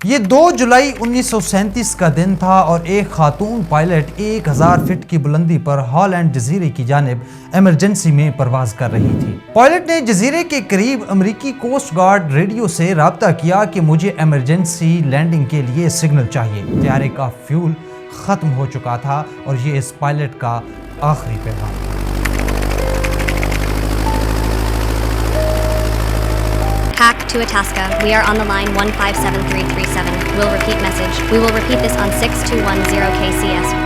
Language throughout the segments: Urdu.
یہ 2 جولائی 1937 کا دن تھا اور ایک خاتون پائلٹ 1000 فٹ کی بلندی پر ہالینڈ جزیرے کی جانب ایمرجنسی میں پرواز کر رہی تھی۔ پائلٹ نے جزیرے کے قریب امریکی کوسٹ گارڈ ریڈیو سے رابطہ کیا کہ مجھے ایمرجنسی لینڈنگ کے لیے سگنل چاہیے۔ طیارے کا فیول ختم ہو چکا تھا اور یہ اس پائلٹ کا آخری پیغام تھا۔ Hack to Itasca. We are on the line 157337. We'll repeat message. We will repeat this on 6210 KCS.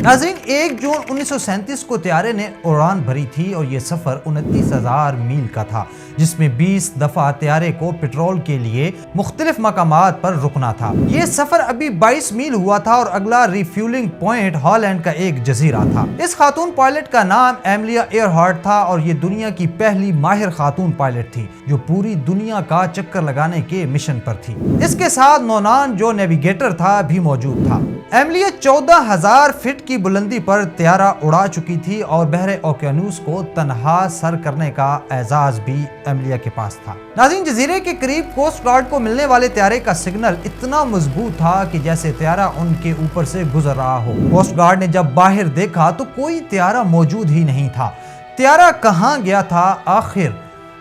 ناظرین، 1 جون 1937 کو طیارے نے اڑان بھری تھی اور یہ سفر 29,000 میل کا تھا، جس میں 20 دفعہ طیارے کو پیٹرول کے لیے مختلف مقامات پر رکنا تھا۔ یہ سفر ابھی 22 میل ہوا تھا اور اگلا ریفیولنگ پوائنٹ ہالینڈ کا ایک جزیرہ تھا۔ اس خاتون پائلٹ کا نام ایملیا ایئرہارٹ تھا اور یہ دنیا کی پہلی ماہر خاتون پائلٹ تھی جو پوری دنیا کا چکر لگانے کے مشن پر تھی۔ اس کے ساتھ نونان جو نیویگیٹر تھا بھی موجود تھا۔ ایملیا 14,000 فٹ کی بلندی پر طیارہ اڑا چکی تھی اور بحر اوقیانوس کو تنہا سر کرنے کا اعزاز بھی ایملیا کے پاس تھا۔ ناظرین، جزیرے کے قریب کوسٹ گارڈ کو ملنے والے طیارے کا سگنل اتنا مضبوط تھا کہ جیسے طیارہ ان کے اوپر سے گزر رہا ہو۔ کوسٹ گارڈ نے جب باہر دیکھا تو کوئی طیارہ موجود ہی نہیں تھا۔ طیارہ کہاں گیا تھا؟ آخر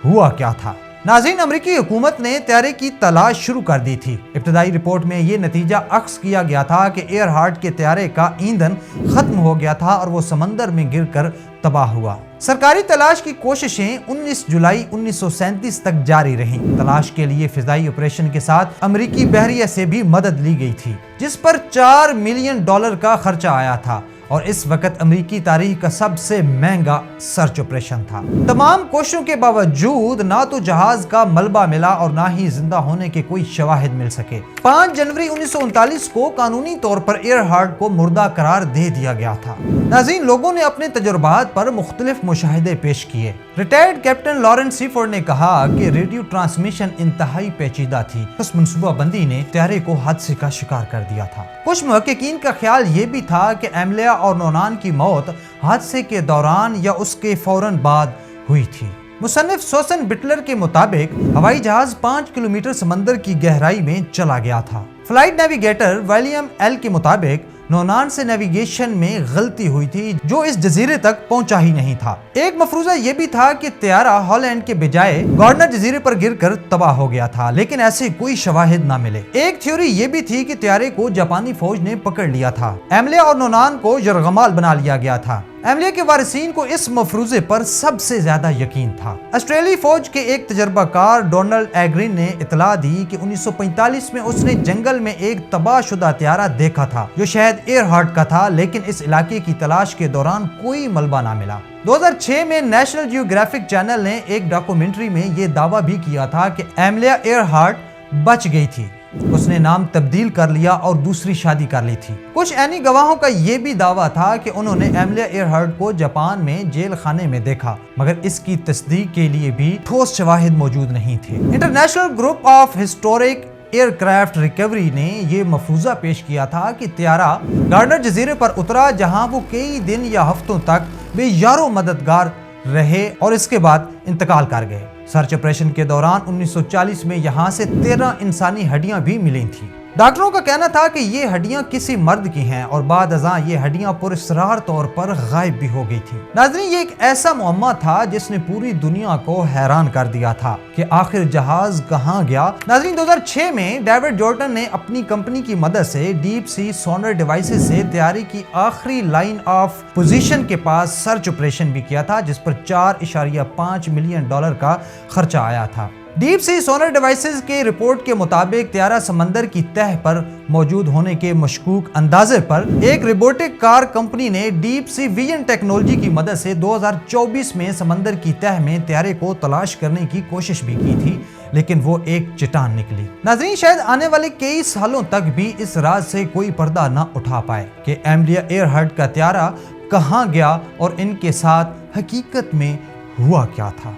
ہوا کیا تھا؟ ناظرین، امریکی حکومت نے طیارے کی تلاش شروع کر دی تھی۔ ابتدائی رپورٹ میں یہ نتیجہ اخذ کیا گیا تھا کہ ایئرہارٹ کے طیارے کا ایندھن ختم ہو گیا تھا اور وہ سمندر میں گر کر تباہ ہوا۔ سرکاری تلاش کی کوششیں 19 جولائی 1937 تک جاری رہیں۔ تلاش کے لیے فضائی آپریشن کے ساتھ امریکی بحریہ سے بھی مدد لی گئی تھی، جس پر $4 ملین کا خرچہ آیا تھا اور اس وقت امریکی تاریخ کا سب سے مہنگا سرچ آپریشن تھا۔ تمام کوششوں کے باوجود نہ تو جہاز کا ملبہ ملا اور نہ ہی زندہ ہونے کے کوئی شواہد مل سکے۔ 5 جنوری 1939 کو قانونی طور پر ایئرہارٹ کو مردہ قرار دے دیا گیا تھا۔ ناظرین، لوگوں نے اپنے تجربات پر مختلف مشاہدے پیش کیے۔ ریٹائرڈ کیپٹن لارنس سیفورڈ نے کہا کہ ریڈیو ٹرانسمیشن انتہائی پیچیدہ تھی۔ اس منصوبہ بندی نے طیارے کو حادثے کا شکار کر دیا تھا۔ کچھ محققین کا خیال یہ بھی تھا کہ ایملیا اور نونان کی موت حادثے کے دوران یا اس کے فوراً بعد ہوئی تھی۔ مصنف سوسن بٹلر کے مطابق ہوائی جہاز 5 کلومیٹر سمندر کی گہرائی میں چلا گیا تھا۔ فلائٹ نیویگیٹر ولیم ایل کے مطابق نونان سے نیویگیشن میں غلطی ہوئی تھی جو اس جزیرے تک پہنچا ہی نہیں تھا۔ ایک مفروضہ یہ بھی تھا کہ طیارہ ہالینڈ کے بجائے گارڈنر جزیرے پر گر کر تباہ ہو گیا تھا، لیکن ایسے کوئی شواہد نہ ملے۔ ایک تھیوری یہ بھی تھی کہ طیارے کو جاپانی فوج نے پکڑ لیا تھا۔ ایملیا اور نونان کو یرغمال بنا لیا گیا تھا۔ ایملیا کے وارثین کو اس مفروضے پر سب سے زیادہ یقین تھا۔ آسٹریلی فوج کے ایک تجربہ کار ڈونلڈ ایگرین نے اطلاع دی کہ 1945 میں اس نے جنگل میں ایک تباہ شدہ طیارہ دیکھا تھا جو شاید ایئرہارٹ کا تھا، لیکن اس علاقے کی تلاش کے دوران کوئی ملبہ نہ ملا۔ 2006 میں نیشنل جیوگرافک چینل نے ایک ڈاکومنٹری میں یہ دعویٰ بھی کیا تھا کہ ایملیا ایئرہارٹ بچ گئی تھی۔ اس نے نام تبدیل کر لیا اور دوسری شادی کر لی تھی۔ کچھ عینی گواہوں کا یہ بھی دعویٰ تھا کہ انہوں نے ایملیا ایئرہارٹ کو جاپان میں جیل خانے میں دیکھا، مگر اس کی تصدیق کے لیے بھی ٹھوس شواہد موجود نہیں تھے۔ International group of historic aircraft recovery نے یہ مفروضہ پیش کیا تھا کہ طیارہ گارڈنر جزیرے پر اترا، جہاں وہ کئی دن یا ہفتوں تک بے یارو مددگار رہے اور اس کے بعد انتقال کر گئے۔ سرچ آپریشن کے دوران 1940 میں یہاں سے 13 انسانی ہڈیاں بھی ملی تھیں۔ ڈاکٹروں کا کہنا تھا کہ یہ ہڈیاں کسی مرد کی ہیں اور بعد ازاں یہ ہڈیاں پراسرار طور پر غائب بھی ہو گئی تھیں۔ ناظرین، یہ ایک ایسا معمہ تھا جس نے پوری دنیا کو حیران کر دیا تھا کہ آخر جہاز کہاں گیا۔ ناظرین، 2006 میں ڈیوڈ جورٹن نے اپنی کمپنی کی مدد سے ڈیپ سی سونر ڈیوائسز سے طیارے کی آخری لائن آف پوزیشن کے پاس سرچ آپریشن بھی کیا تھا، جس پر $4.5 ملین کا خرچہ آیا تھا۔ ڈیپ سی سونر ڈیوائسز کے رپورٹ کے مطابق طیارہ سمندر کی تہہ پر موجود ہونے کے مشکوک اندازے پر ایک روبوٹک کار کمپنی نے ڈیپ سی ویژن ٹیکنالوجی کی مدد سے 2024 میں سمندر کی تہہ میں طیارے کو تلاش کرنے کی کوشش بھی کی تھی، لیکن وہ ایک چٹان نکلی۔ ناظرین، شاید آنے والے کئی سالوں تک بھی اس راز سے کوئی پردہ نہ اٹھا پائے کہ ایملیا ایئرہارٹ کا طیارہ کہاں گیا اور ان کے ساتھ حقیقت میں ہوا کیا تھا۔